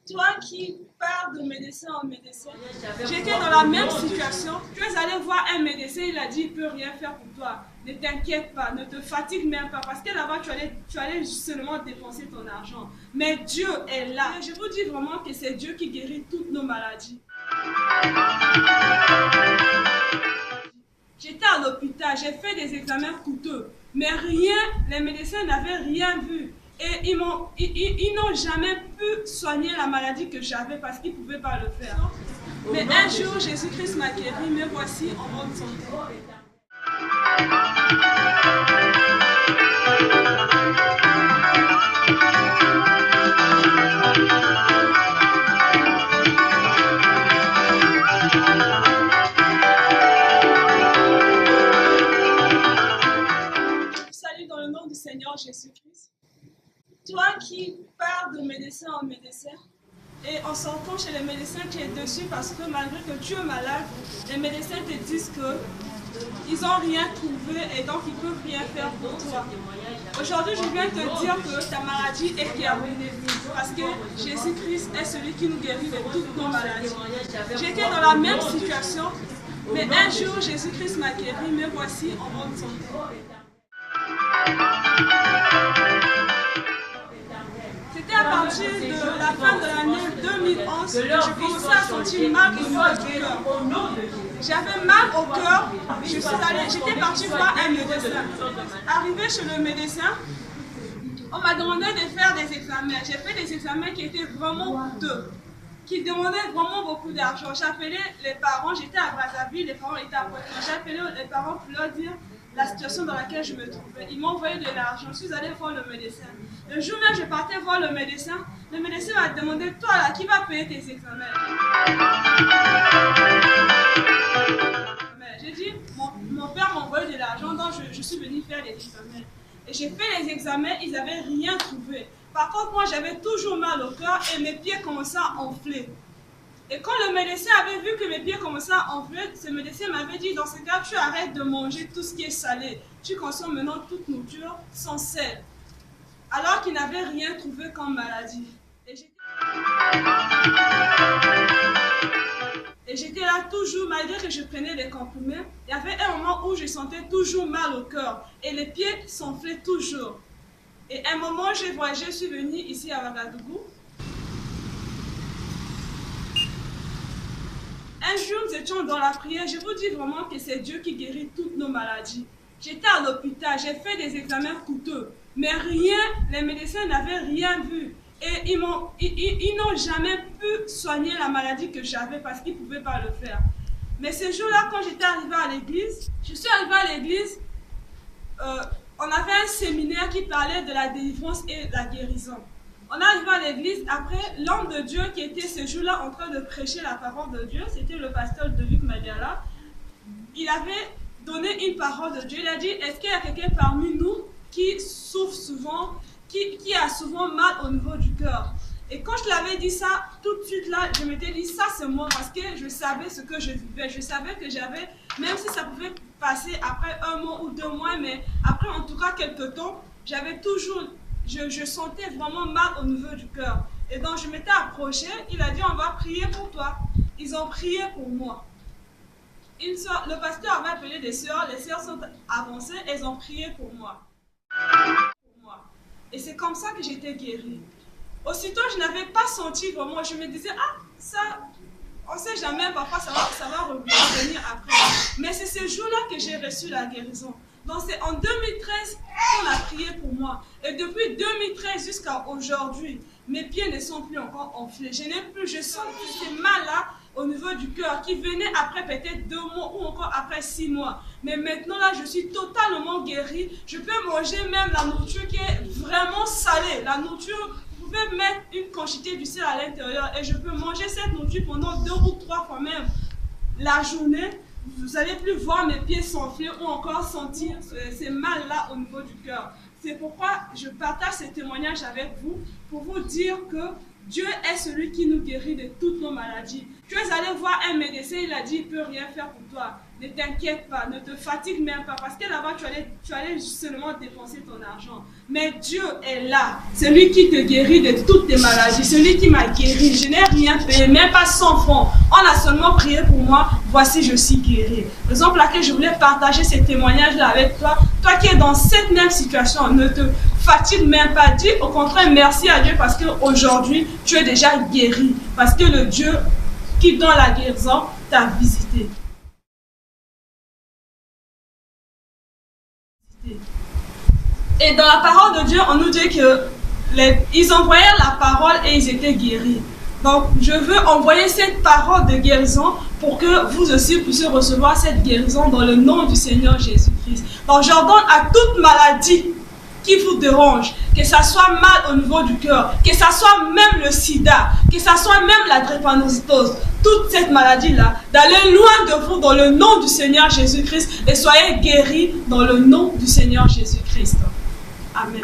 Toi qui pars de médecin en médecin, j'étais dans la même situation. Tu es allé voir un médecin, il a dit il ne peut rien faire pour toi. Ne t'inquiète pas, ne te fatigue même pas, parce que là-bas tu allais seulement dépenser ton argent. Mais Dieu est là. Et je vous dis vraiment que c'est Dieu qui guérit toutes nos maladies. J'étais à l'hôpital, j'ai fait des examens coûteux, mais rien, les médecins n'avaient rien vu. Et ils n'ont jamais pu soigner la maladie que j'avais parce qu'ils ne pouvaient pas le faire. Mais un jour, Jésus-Christ m'a guéri, me voici en bonne santé. Je vous salue dans le nom du Seigneur Jésus-Christ. Toi qui pars de médecin en médecin, et en sortant chez les médecins, tu es dessus parce que malgré que tu es malade, les médecins te disent qu'ils n'ont rien trouvé et donc ils ne peuvent rien faire pour toi. Aujourd'hui, je viens te dire que ta maladie est terminée parce que Jésus-Christ est celui qui nous guérit de toutes nos maladies. J'étais dans la même situation, mais un jour, Jésus-Christ m'a guéri, me voici en bonne santé. C'était à partir de la fin de l'année 2011 que je commençais à sentir mal au niveau du cœur. J'avais mal au cœur, j'étais partie voir un médecin. Arrivé chez le médecin, on m'a demandé de faire des examens. J'ai fait des examens qui étaient vraiment coûteux, qui demandaient vraiment beaucoup d'argent. J'appelais les parents, j'étais à Brazzaville, les parents étaient à Poitiers. J'appelais les parents pour leur dire la situation dans laquelle je me trouvais. Ils m'ont envoyé de l'argent, je suis allée voir le médecin. Le jour même, je partais voir le médecin m'a demandé, toi là, qui va payer tes examens? J'ai dit, mon père m'a envoyé de l'argent, donc je suis venue faire les examens. Et j'ai fait les examens, ils n'avaient rien trouvé. Par contre, moi, j'avais toujours mal au cœur et mes pieds commençaient à enfler. Et quand le médecin avait vu que mes pieds commençaient à enfler, ce médecin m'avait dit, dans ce cas, tu arrêtes de manger tout ce qui est salé. Tu consommes maintenant toute nourriture sans sel. Alors qu'il n'avait rien trouvé comme maladie. Et j'étais là toujours, malgré que je prenais des comprimés, il y avait un moment où je sentais toujours mal au cœur et les pieds s'enflaient toujours. Et un moment, je suis venue ici à Ouagadougou. Un jour, nous étions dans la prière. Je vous dis vraiment que c'est Dieu qui guérit toutes nos maladies. J'étais à l'hôpital, j'ai fait des examens coûteux, mais rien, les médecins n'avaient rien vu. Et ils n'ont jamais pu soigner la maladie que j'avais parce qu'ils ne pouvaient pas le faire. Mais ce jour-là, quand j'étais arrivée à l'église, on avait un séminaire qui parlait de la délivrance et de la guérison. On est arrivé à l'église, après, l'homme de Dieu qui était ce jour-là en train de prêcher la parole de Dieu, c'était le pasteur Deluc Madiala. Il avait donné une parole de Dieu. Il a dit, est-ce qu'il y a quelqu'un parmi nous qui souffre souvent, qui a souvent mal au niveau du cœur? Et quand je l'avais dit ça, tout de suite là, je m'étais dit, ça c'est moi, parce que je savais ce que je vivais. Je savais que j'avais, même si ça pouvait passer après 1 mois ou 2 mois, mais après en tout cas quelques temps, j'avais toujours, je sentais vraiment mal au niveau du cœur. Et donc je m'étais approchée, il a dit, on va prier pour toi. Ils ont prié pour moi. Le pasteur avait appelé des sœurs, les sœurs sont avancées, elles ont prié pour moi. Et c'est comme ça que j'étais guérie. Aussitôt, je n'avais pas senti vraiment, je me disais, ah, ça, on ne sait jamais, parfois ça va revenir après. Mais c'est ce jour-là que j'ai reçu la guérison. Donc c'est en 2013 qu'on a prié pour moi. Et depuis 2013 jusqu'à aujourd'hui, mes pieds ne sont plus encore enflés. Je sens ces mal-là au niveau du cœur qui venait après peut-être 2 mois ou encore après 6 mois. Mais maintenant là, je suis totalement guérie. Je peux manger même la nourriture qui est vraiment salée. La nourriture, vous pouvez mettre une quantité du sel à l'intérieur et je peux manger cette nourriture pendant 2 ou 3 fois même la journée. Vous n'allez plus voir mes pieds s'enfler ou encore sentir ces mal-là au niveau du cœur. C'est pourquoi je partage ce témoignage avec vous pour vous dire que Dieu est celui qui nous guérit de toutes nos maladies. Tu es allé voir un médecin, il a dit il ne peut rien faire pour toi. Ne t'inquiète pas, ne te fatigue même pas, parce que là-bas, tu allais seulement dépenser ton argent. Mais Dieu est là, c'est lui qui te guérit de toutes tes maladies, celui qui m'a guéri. Je n'ai rien payé, même pas 100 francs. On a seulement prié pour moi, voici, je suis guéri. Raison pour laquelle je voulais partager ces témoignages-là avec toi. Toi qui es dans cette même situation, ne te fatigue même pas. Dis au contraire merci à Dieu parce qu'aujourd'hui, tu es déjà guéri. Parce que le Dieu qui donne la guérison t'a visité. Et dans la parole de Dieu, on nous dit que ils envoyaient la parole et ils étaient guéris. Donc, je veux envoyer cette parole de guérison pour que vous aussi puissiez recevoir cette guérison dans le nom du Seigneur Jésus-Christ. Donc, j'ordonne à toute maladie qui vous dérange, que ça soit mal au niveau du cœur, que ça soit même le sida, que ça soit même la drépanocytose, toute cette maladie-là, d'aller loin de vous dans le nom du Seigneur Jésus-Christ et soyez guéris dans le nom du Seigneur Jésus-Christ. Amen.